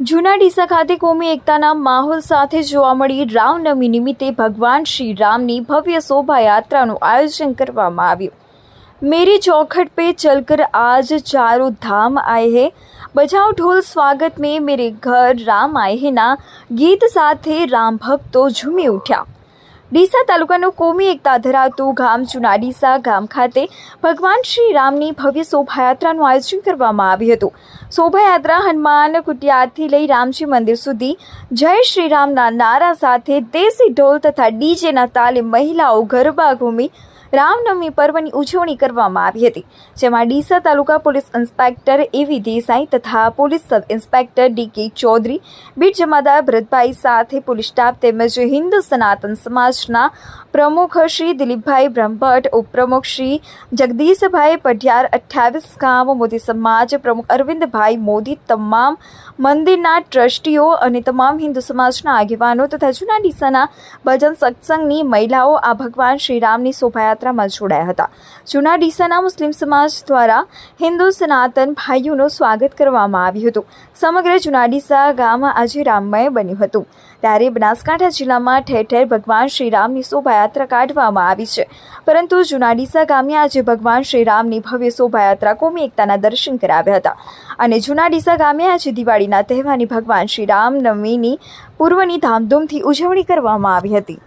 જૂના ડીસા ખાતે કોમી એકતાના માહોલ સાથે જોવા મળી રામનવમી નિમિત્તે ભગવાન શ્રી રામની ભવ્ય શોભાયાત્રાનું આયોજન કરવામાં આવ્યું। मेरी चौखट पे चलकर आज चारों धाम आए हैं, बजाओ ढोल स्वागत में मेरे घर राम आए हैं ना गीत સાથે રામ ભક્તો ઝૂમી ઉઠ્યા। ડીસા તાલુકાનું કોમી એકતા ધરાવતું ગામ જૂના ડીસા ગામ ખાતે ભગવાન શ્રી રામની ભવ્ય શોભાયાત્રાનું આયોજન કરવામાં આવ્યું હતું। શોભાયાત્રા હનુમાન કુટિયાથી લઈ રામજી મંદિર સુધી જય શ્રી રામના નારા સાથે દેશી ઢોલ તથા ડીજેના તાલે મહિલાઓ ગરબા ઘૂમી રામનવમી પર્વની ઉજવણી કરવામાં આવી હતી, જેમાં ડીસા તાલુકા પોલીસ ઇન્સ્પેક્ટર એવી દેસાઈ તથા police sub inspector D K. Chaudhary, beat જમાદાર ભરતભાઈ સાથે પોલીસ સ્ટાફ તેમજ હિન્દુ સનાતન સમાજના પ્રમુખ શ્રી દિલીપભાઈ બ્રહ્મભટ્ટ, ઉપપ્રમુખ શ્રી જગદીશભાઈ પઢિયાર, 28 ગામ મોદી સમાજ પ્રમુખ અરવિંદભાઈ મોદી, તમામ મંદિરના ટ્રસ્ટીઓ અને તમામ હિન્દુ સમાજના આગેવાનો તથા જૂના ડીસાના ભજન સત્સંગની મહિલાઓ આ ભગવાન શ્રી રામની શોભાયાત્રામાં જોડાયા હતા। જૂના ડીસાના મુસ્લિમ સમાજ દ્વારા હિન્દુ સનાતન ભાઈઓનું સ્વાગત કરવામાં આવ્યું હતું। સમગ્ર જૂના ડીસા ગામ આજે રામમય બન્યું હતું, ત્યારે બનાસકાંઠા જિલ્લામાં ઠેર ઠેર ભગવાન શ્રી રામની શોભાયાત્રા કાઢવામાં આવી છે, પરંતુ જૂના ડીસા ગામે આજે ભગવાન શ્રી રામની ભવ્ય શોભાયાત્રા કોમી એકતાના દર્શન કરાવ્યા હતા અને જૂના ડીસા ગામે આજે દિવાળીના તહેવારની ભગવાન શ્રી રામનવમીની પૂર્વની ધામધૂમથી ઉજવણી કરવામાં આવી હતી।